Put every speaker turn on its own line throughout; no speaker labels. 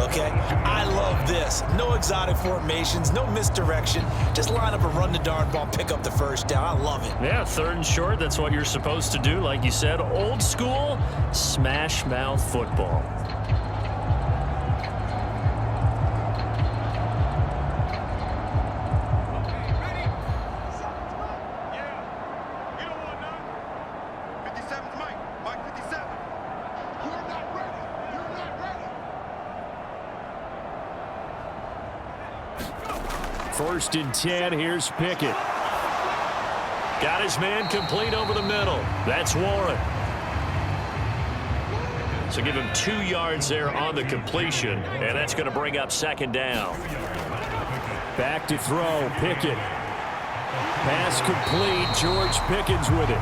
okay? I love this. No exotic formations, no misdirection. Just line up and run the darn ball, pick up the first down. I love it.
Yeah, 3rd and short, that's what you're supposed to do. Like you said, old school, smash mouth football.
First and 10, here's Pickett.
Got his man complete over the middle. That's Warren. So give him 2 yards there on the completion, and that's going to bring up 2nd down.
Back to throw, Pickett. Pass complete, George Pickens with it.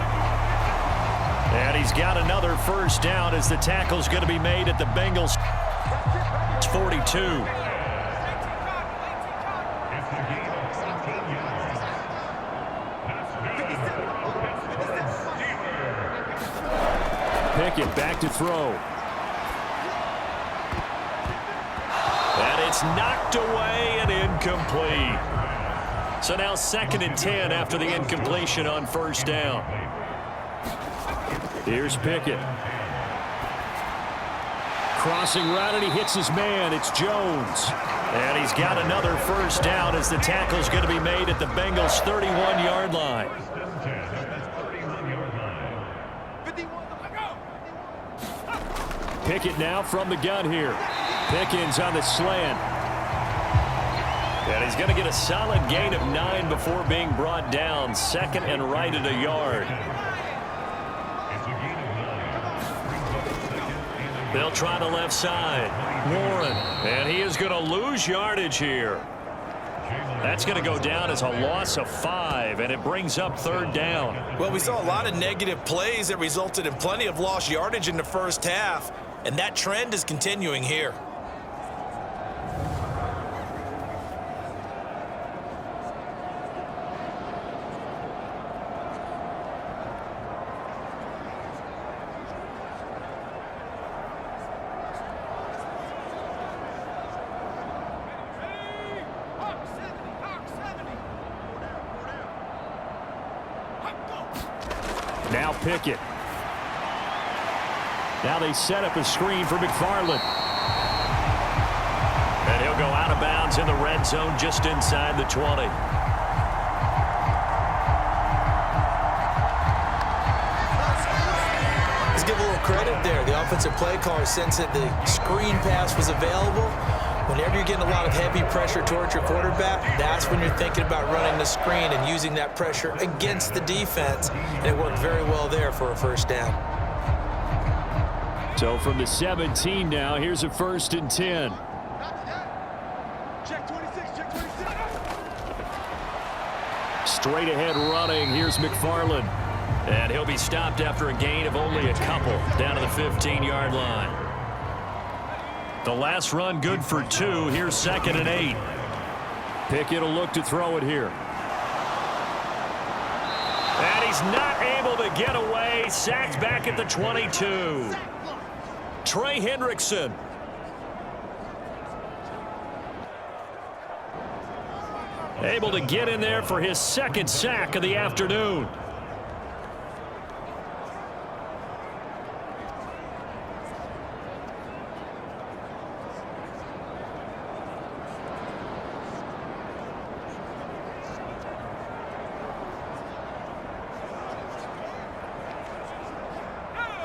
And he's got another first down as the tackle's going to be made at the Bengals 42.
Pickett back to throw.
And it's knocked away and incomplete. So now 2nd and 10 after the incompletion on first down.
Here's Pickett. Crossing route, and he hits his man. It's Jones.
And he's got another first down as the tackle's going to be made at the Bengals' 31-yard line.
Pickett now from the gun here. Pickens on the slant.
And he's going to get a solid gain of 9 before being brought down. 2nd and right at a yard. They'll try the left side. Warren. And he is going to lose yardage here. That's going to go down as a loss of 5, and it brings up 3rd down.
Well, we saw a lot of negative plays that resulted in plenty of lost yardage in the first half, and that trend is continuing here.
Now Pickett. Now they set up a screen for McFarland.
And he'll go out of bounds in the red zone just inside the 20.
Let's give a little credit there. The offensive play caller sensed that the screen pass was available. Whenever you're getting a lot of heavy pressure towards your quarterback, that's when you're thinking about running the screen and using that pressure against the defense. And it worked very well there for a first down.
So from the 17 now, here's a 1st and 10.
Check 26, check 26.
Straight ahead running, here's McFarland.
And he'll be stopped after a gain of only a couple down to the 15-yard line. The last run good for 2. Here's 2nd and 8.
Pickett will look to throw it here.
And he's not able to get away. Sacked back at the 22. Trey Hendrickson. Able to get in there for his 2nd sack of the afternoon.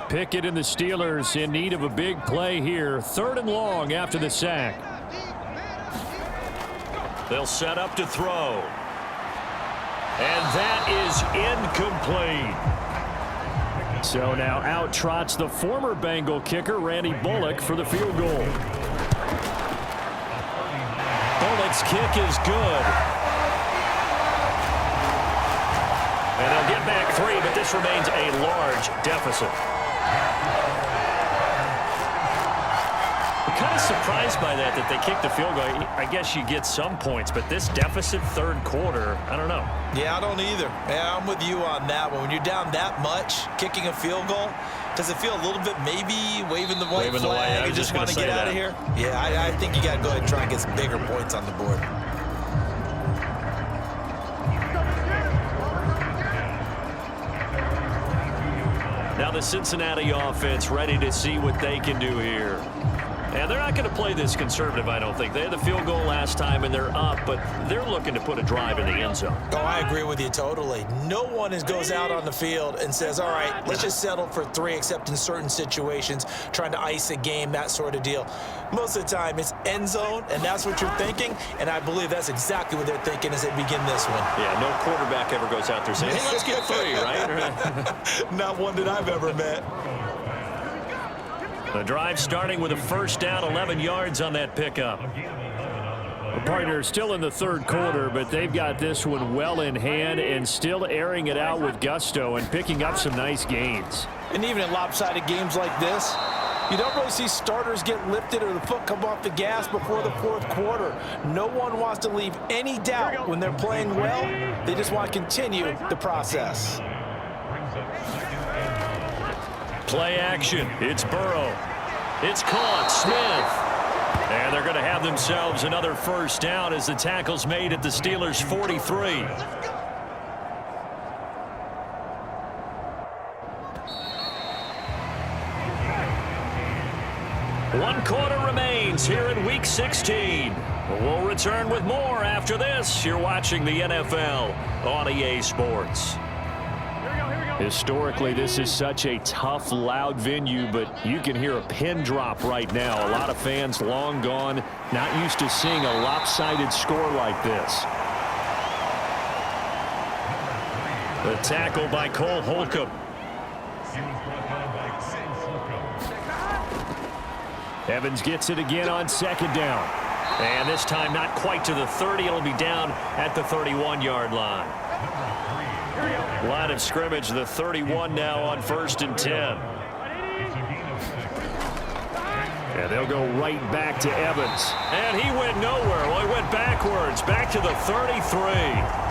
Pickett and the Steelers in need of a big play here. 3rd and long after the sack.
They'll set up to throw. And that is incomplete.
So now out trots the former Bengal kicker, Randy Bullock, for the field goal.
Bullock's kick is good. And they'll get back 3, but this remains a large deficit. I'm kind of surprised by that they kicked the field goal. I guess you get some points, but this deficit 3rd quarter, I don't know.
Yeah, I don't either. Yeah, I'm with you on that one. When you're down that much, kicking a field goal Does it feel a little bit maybe waving the white flag and just want to get out of here? Yeah, I think you got to go ahead and try and get some bigger points on the board.
Now the Cincinnati offense ready to see what they can do here. And they're not going to play this conservative, I don't think. They had the field goal last time, and they're up, but they're looking to put a drive in the end zone.
Oh, I agree with you totally. No one goes out on the field and says, all right, let's just settle for 3, except in certain situations, trying to ice a game, that sort of deal. Most of the time, it's end zone, and that's what you're thinking, and I believe that's exactly what they're thinking as they begin this one.
Yeah, no quarterback ever goes out there saying, hey, let's get 3, right?
Not one that I've ever met.
The drive starting with a first down, 11 yards on that pickup.
The partner still in the third quarter, but they've got this one well in hand and still airing it out with gusto and picking up some nice gains.
And even in lopsided games like this, you don't really see starters get lifted or the foot come off the gas before the fourth quarter. No one wants to leave any doubt when they're playing well. They just want to continue the process.
Play action. It's Burrow. It's caught. Smith. And they're going to have themselves another first down as the tackle's made at the Steelers' 43. One quarter remains here in Week 16. We'll return with more after this. You're watching the NFL on EA Sports.
Historically, this is such a tough, loud venue, but you can hear a pin drop right now. A lot of fans long gone, not used to seeing a lopsided score like this.
The tackle by Cole Holcomb.
Evans gets it again on second down.
And this time not quite to the 30. It'll be down at the 31-yard line. Line of scrimmage, the 31 now on 1st and 10.
And they'll go right back to Evans.
And he went nowhere. Well, he went backwards, back to the 33.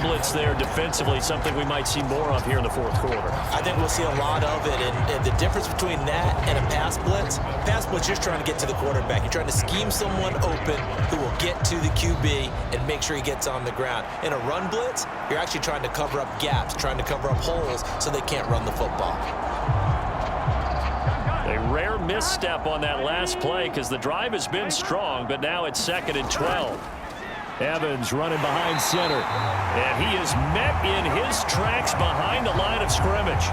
Blitz there defensively, something we might see more of here in the fourth quarter.
I think we'll see a lot of it, and the difference between that and a pass blitz just trying to get to the quarterback. You're trying to scheme someone open who will get to the QB and make sure he gets on the ground. In a run blitz, you're actually trying to cover up gaps, trying to cover up holes so they can't run the football.
A rare misstep on that last play because the drive has been strong, but now it's 2nd and 12.
Evans running behind center.
And he is met in his tracks behind the line of scrimmage.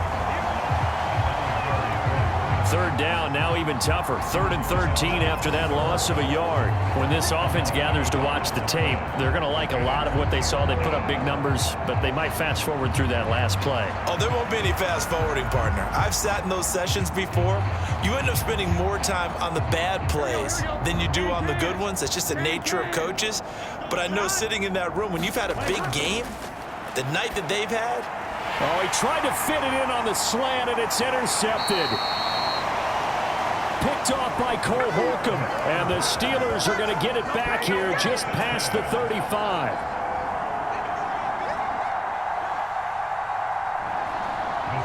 3rd down, now even tougher. 3rd and 13 after that loss of a yard. When this offense gathers to watch the tape, they're going to like a lot of what they saw. They put up big numbers, but they might fast forward through that last play.
Oh, there won't be any fast forwarding, partner. I've sat in those sessions before. You end up spending more time on the bad plays than you do on the good ones. It's just the nature of coaches. But I know sitting in that room, when you've had a big game, the night that they've had.
Oh, he tried to fit it in on the slant, and it's intercepted. Picked off by Cole Holcomb, and the Steelers are going to get it back here just past the 35.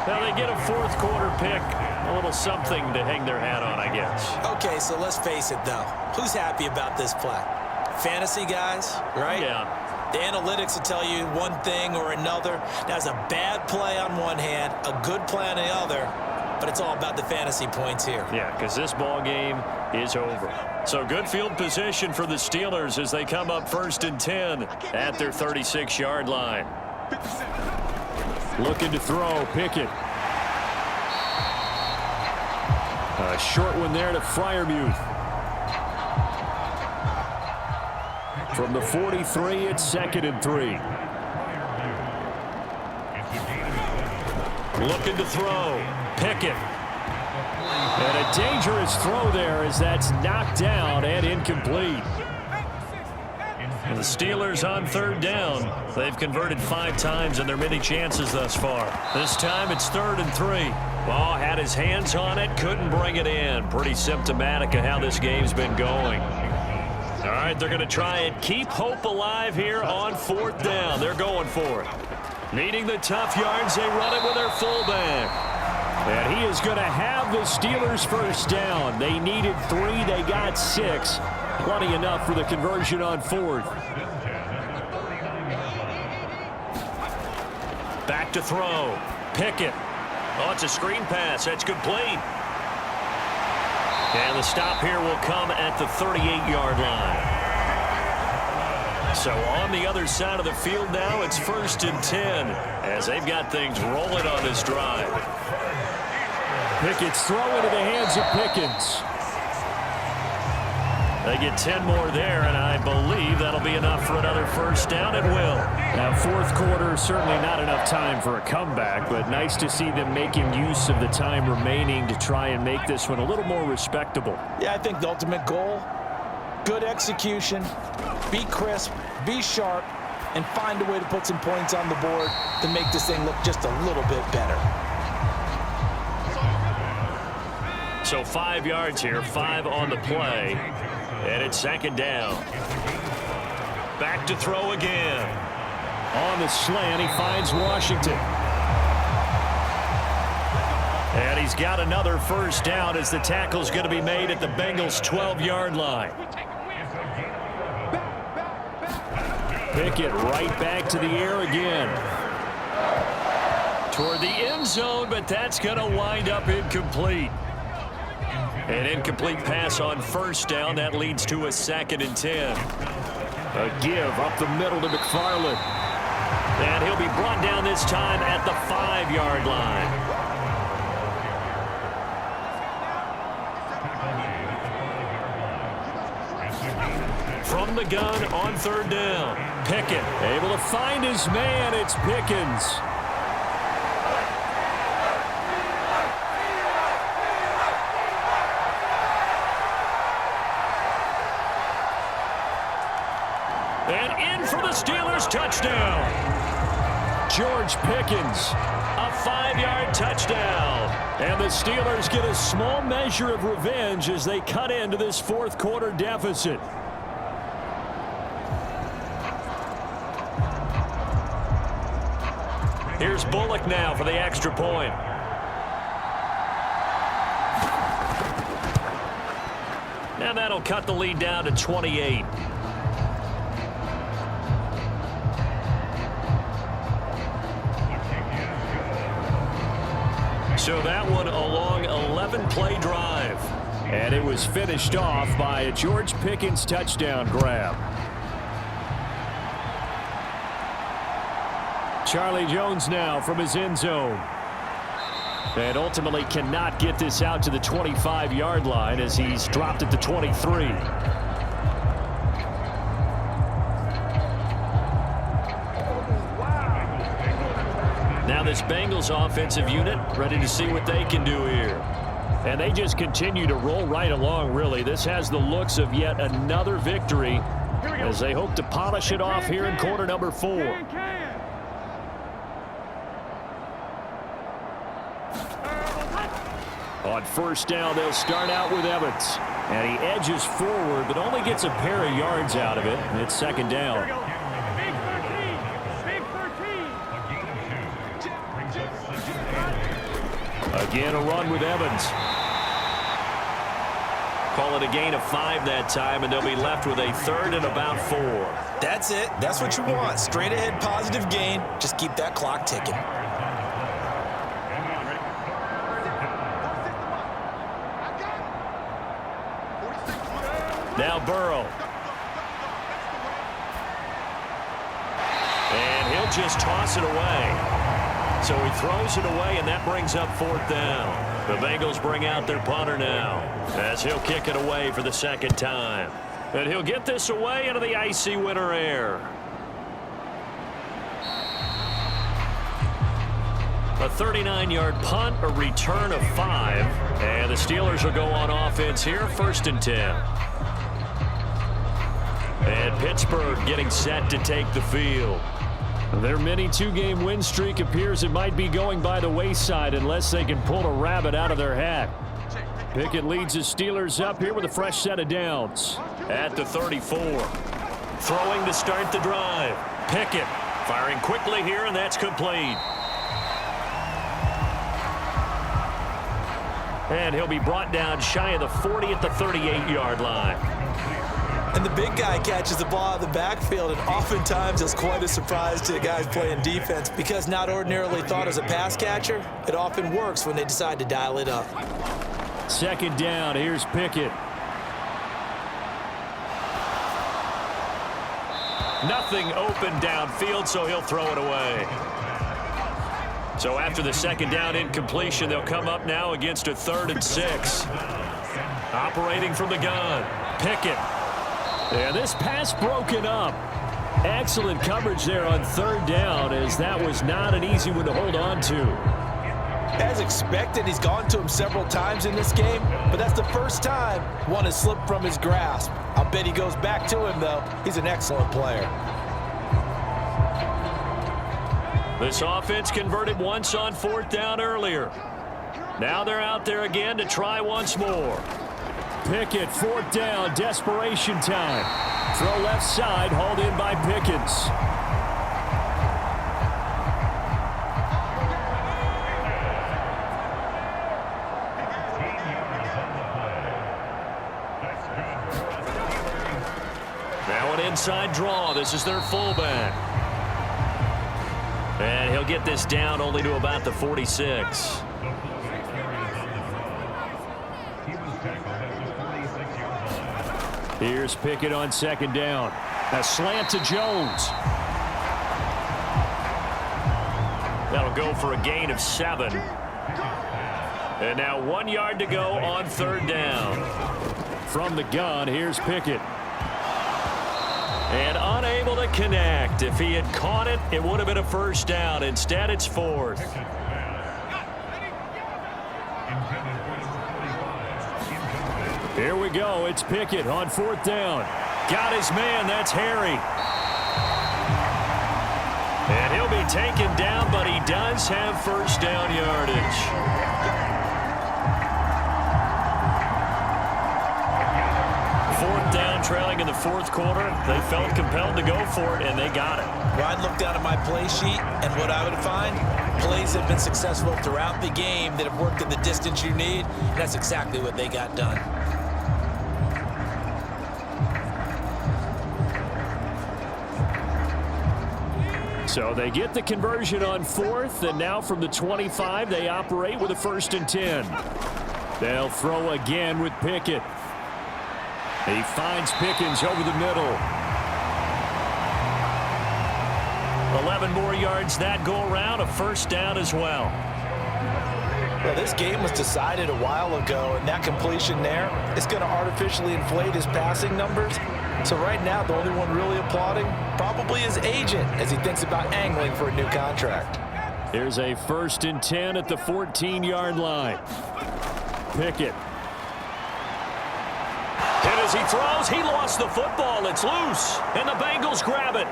Now they get a fourth quarter pick, a little something to hang their hat on, I guess.
Okay, so let's face it, though. Who's happy about this play? Fantasy guys, right?
Yeah.
The analytics will tell you one thing or another. That's a bad play on one hand, a good play on the other. But it's all about the fantasy points here.
Yeah, because this ball game is over. So good field position for the Steelers as they come up 1st and 10 at their 36-yard line.
Looking to throw, Pickett. A short one there to Freiermuth. From the 43, it's 2nd and 3.
Looking to throw. Pickett.
And a dangerous throw there as that's knocked down and incomplete.
The Steelers on 3rd down. They've converted 5 times in their many chances thus far. This time it's 3rd and 3. Ball had his hands on it, couldn't bring it in. Pretty symptomatic of how this game's been going. All right, they're going to try and keep hope alive here on 4th down. They're going for it. Needing the tough yards, they run it with their fullback. And he is going to have the Steelers first down. They needed 3, they got 6. Plenty enough for the conversion on 4th. Back to throw. Pickett. Oh, it's a screen pass. That's complete. And the stop here will come at the 38-yard line. So on the other side of the field now, it's 1st and 10 as they've got things rolling on this drive.
Pickett's throw into the hands of Pickens.
They get 10 more there, and I believe that'll be enough for another first down. It will.
Now, 4th quarter, certainly not enough time for a comeback, but nice to see them making use of the time remaining to try and make this one a little more respectable.
Yeah, I think the ultimate goal, good execution, be crisp, be sharp, and find a way to put some points on the board to make this thing look just a little bit better.
So 5 yards here, 5 on the play, and it's 2nd down. Back to throw again.
On the slant, he finds Washington.
And he's got another first down as the tackle's going to be made at the Bengals' 12-yard line.
Pickett right back to the air again.
Toward the end zone, but that's going to wind up incomplete. An incomplete pass on first down. That leads to a 2nd and 10.
A give up the middle to McFarland.
And he'll be brought down this time at the 5-yard line. From the gun on 3rd down.
Pickett able to find his man. It's Pickens.
And in for the Steelers touchdown.
George Pickens.
A 5-yard touchdown.
And the Steelers get a small measure of revenge as they cut into this 4th quarter deficit.
Here's Bullock now for the extra point. And that'll cut the lead down to 28. So that one a long 11-play drive.
And it was finished off by a George Pickens touchdown grab. Charlie Jones now from his end zone. And ultimately cannot get this out to the 25-yard line as he's dropped at the 23.
Now this Bengals offensive unit ready to see what they can do here.
And they just continue to roll right along, really. This has the looks of yet another victory as they hope to polish it off here in quarter number 4. On first down, they'll start out with Evans. And he edges forward, but only gets a pair of yards out of it. And it's 2nd down. Again, a run with Evans.
Call it a gain of 5 that time, and they'll be left with a 3rd and about 4.
That's it. That's what you want. Straight ahead, positive gain. Just keep that clock ticking.
Now Burrow. And he'll just toss it away. So he throws it away, and that brings up 4th down. The Bengals bring out their punter now as he'll kick it away for the 2nd time. And he'll get this away into the icy winter air. A 39-yard punt, a return of 5. And the Steelers will go on offense here, 1st and 10. And Pittsburgh getting set to take the field.
Their mini 2-game win streak appears it might be going by the wayside unless they can pull a rabbit out of their hat. Pickett leads his Steelers up here with a fresh set of downs.
at the 34. Throwing to start the drive. Pickett firing quickly here, and that's complete. And he'll be brought down shy of the 40 at the 38-yard line.
And the big guy catches the ball out of the backfield, and oftentimes it's quite a surprise to the guys playing defense because not ordinarily thought as a pass catcher, it often works when they decide to dial it up.
Second down, here's Pickett. Nothing open downfield, so he'll throw it away. So after the second down incompletion, they'll come up now against a 3rd and 6. Operating from the gun, Pickett. And this pass broken up. Excellent coverage there on 3rd down, as that was not an easy one to hold on to.
As expected, he's gone to him several times in this game, but that's the first time one has slipped from his grasp. I'll bet he goes back to him, though. He's an excellent player.
This offense converted once on 4th down earlier. Now they're out there again to try once more.
Pickett, 4th down, desperation time. Throw left side, hauled in by Pickens.
Now an inside draw. This is their fullback. And he'll get this down only to about the 46.
Here's Pickett on 2nd down. A slant to Jones.
That'll go for a gain of 7. And now 1 yard to go on 3rd down.
From the gun, here's Pickett.
And unable to connect. If he had caught it, it would have been a 1st down. Instead, it's 4th.
Here we go. It's Pickett on 4th down. Got his man. That's Harry.
And he'll be taken down, but he does have 1st down yardage. 4th down, trailing in the 4th quarter. They felt compelled to go for it, and they got it.
Well, I'd look down at my play sheet, and what I would find, plays have been successful throughout the game that have worked in the distance you need. And that's exactly what they got done.
So they get the conversion on 4th, and now from the 25, they operate with a 1st and 10. They'll throw again with Pickett. He finds Pickens over the middle.
11 more yards that go around, a 1st down as well.
Well, this game was decided a while ago, and that completion there is going to artificially inflate his passing numbers. So right now, the only one really applauding probably his agent as he thinks about angling for a new contract.
Here's a 1st and 10 at the 14-yard line. Pickett.
And as he throws, he lost the football. It's loose, and the Bengals grab it.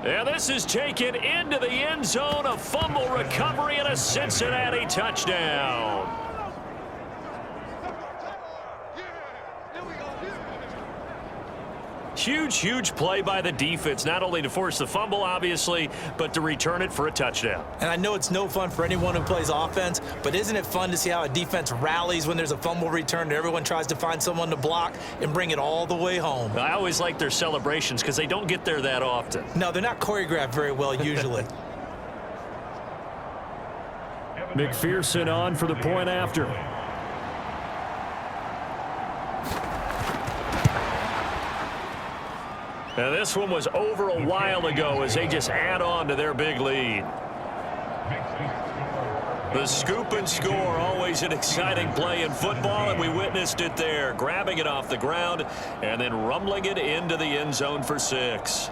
And this is taken into the end zone, a fumble recovery and a Cincinnati touchdown. Huge, huge play by the defense, not only to force the fumble, obviously, but to return it for a touchdown.
And I know it's no fun for anyone who plays offense, but isn't it fun to see how a defense rallies when there's a fumble return and everyone tries to find someone to block and bring it all the way home?
I always like their celebrations because they don't get there that often.
No, they're not choreographed very well usually.
McPherson on for the point after.
Now this one was over a while ago as they just add on to their big lead. The scoop and score, always an exciting play in football, and we witnessed it there, grabbing it off the ground and then rumbling it into the end zone for 6.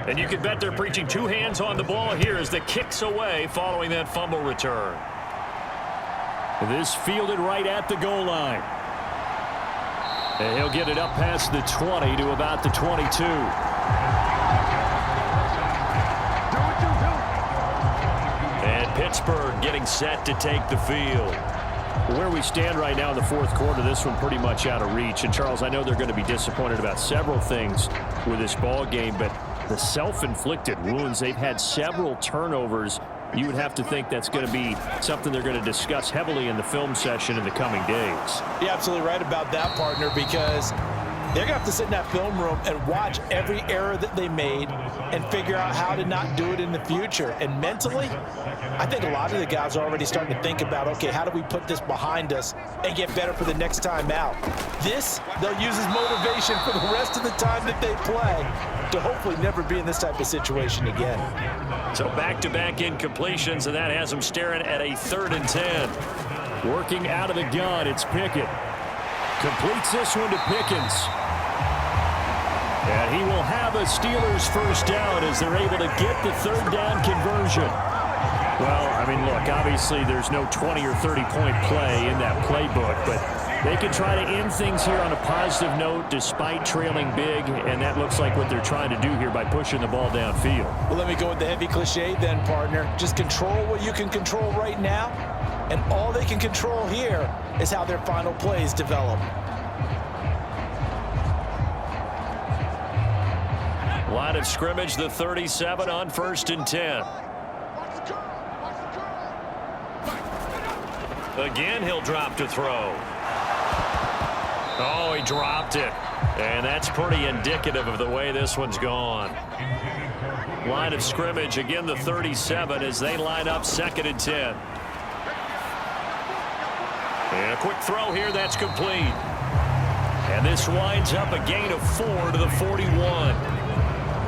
And you can bet they're preaching 2 hands on the ball here as the kick's away following that fumble return.
This fielded right at the goal line. And he'll get it up past the 20 to about the 22.
And Pittsburgh getting set to take the field.
Where we stand right now in the fourth quarter, this one pretty much out of reach. And, Charles, I know they're going to be disappointed about several things with this ball game, but the self-inflicted wounds, they've had several turnovers. You would have to think that's going to be something they're going to discuss heavily in the film session in the coming days.
You're absolutely right about that, partner, because they're going to have to sit in that film room and watch every error that they made and figure out how to not do it in the future. And mentally, I think a lot of the guys are already starting to think about, okay, how do we put this behind us and get better for the next time out? This, they'll use as motivation for the rest of the time that they play to hopefully never be in this type of situation again.
So back-to-back incompletions, and that has them staring at a 3rd and 10.
Working out of the gun, it's Pickett. Completes this one to Pickens. And he will have a Steelers first down as they're able to get the 3rd down conversion. Well, I mean, look, obviously there's no 20 or 30-point play in that playbook, but they can try to end things here on a positive note despite trailing big, and that looks like what they're trying to do here by pushing the ball downfield.
Well, let me go with the heavy cliche then, partner. Just control what you can control right now, and all they can control here is how their final plays develop.
Line of scrimmage, the 37 on 1st and 10. Again, he'll drop to throw. Oh, he dropped it. And that's pretty indicative of the way this one's gone. Line of scrimmage, again, the 37 as they line up 2nd and 10. And a quick throw here, that's complete. And this winds up a gain of 4 to the 41.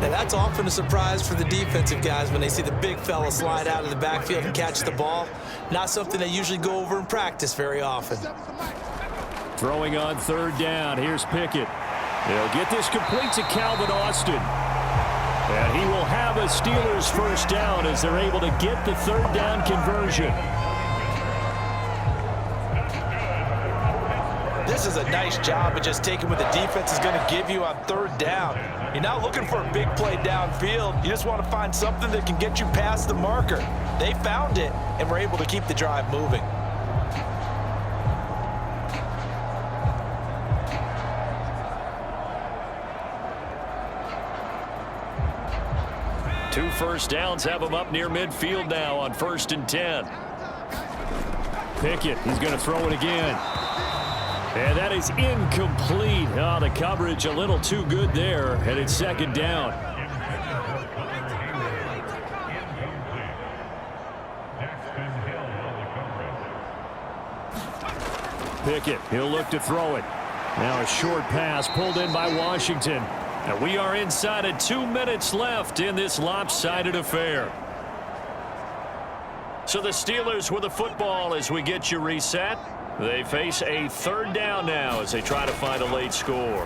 Now, that's often a surprise for the defensive guys when they see the big fella slide out of the backfield and catch the ball. Not something they usually go over in practice very often.
Throwing on 3rd down. Here's Pickett. They'll get this complete to Calvin Austin. And he will have a Steelers first down as they're able to get the 3rd down conversion.
This is a nice job of just taking what the defense is going to give you on 3rd down. You're not looking for a big play downfield. You just want to find something that can get you past the marker. They found it and were able to keep the drive moving.
Two first downs have them up near midfield now on 1st and 10.
Pickett, he's going to throw it again. And that is incomplete. Oh, the coverage a little too good there, and it's 2nd down. Pickett, he'll look to throw it. Now a short pass pulled in by Washington.
And we are inside of 2 minutes left in this lopsided affair. So the Steelers with the football as we get you reset. They face a 3rd down now as they try to find a late score.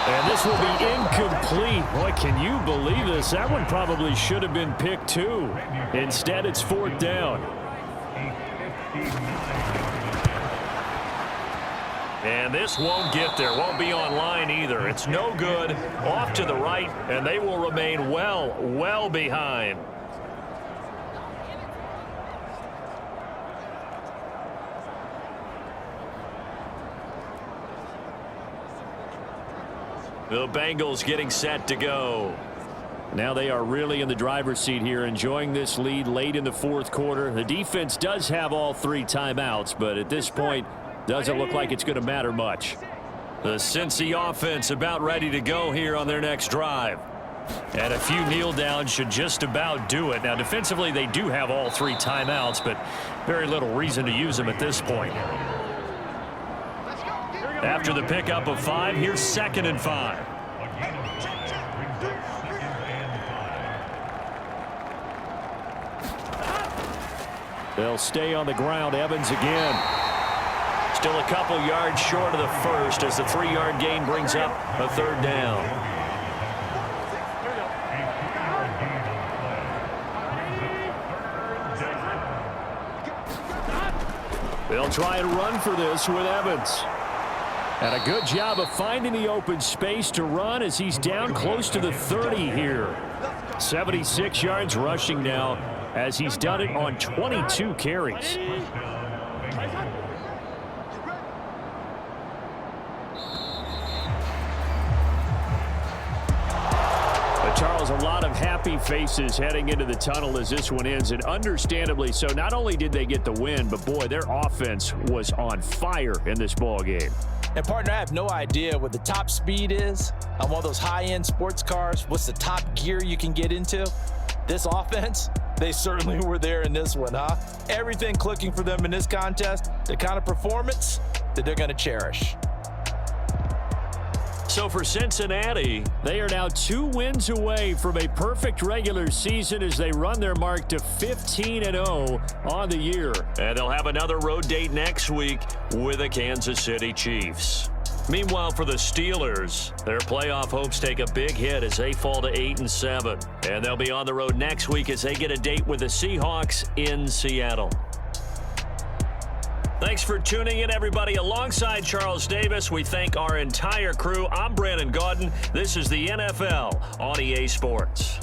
And this will be incomplete. Boy, can you believe this? That one probably should have been picked too. Instead, it's 4th down.
And this won't get there, won't be online either. It's no good, off to the right, and they will remain well behind. The Bengals getting set to go.
Now they are really in the driver's seat here, enjoying this lead late in the 4th quarter. The defense does have all 3 timeouts, but at this point, doesn't look like it's going to matter much.
The Cincy offense about ready to go here on their next drive. And a few kneel downs should just about do it. Now, defensively, they do have all 3 timeouts, but very little reason to use them at this point. After the pickup of 5, here's 2nd and 5.
They'll stay on the ground. Evans again.
Still a couple yards short of the first as the 3-yard gain brings up a 3rd down.
They'll try and run for this with Evans. And a good job of finding the open space to run as he's down close to the 30 here. 76 yards rushing now as he's done it on 22 carries. Charles, a lot of happy faces heading into the tunnel as this one ends, and understandably so. Not only did they get the win, but boy, their offense was on fire in this ball game.
And partner, I have no idea what the top speed is on one of those high-end sports cars. What's the top gear you can get into? This offense, they certainly were there in this one, huh? Everything clicking for them in this contest, the kind of performance that they're going to cherish.
So for Cincinnati, they are now 2 wins away from a perfect regular season as they run their mark to 15-0 on the year.
And they'll have another road date next week with the Kansas City Chiefs. Meanwhile, for the Steelers, their playoff hopes take a big hit as they fall to 8-7. And they'll be on the road next week as they get a date with the Seahawks in Seattle. Thanks for tuning in, everybody. Alongside Charles Davis, we thank our entire crew. I'm Brandon Gaudin. This is the NFL on EA Sports.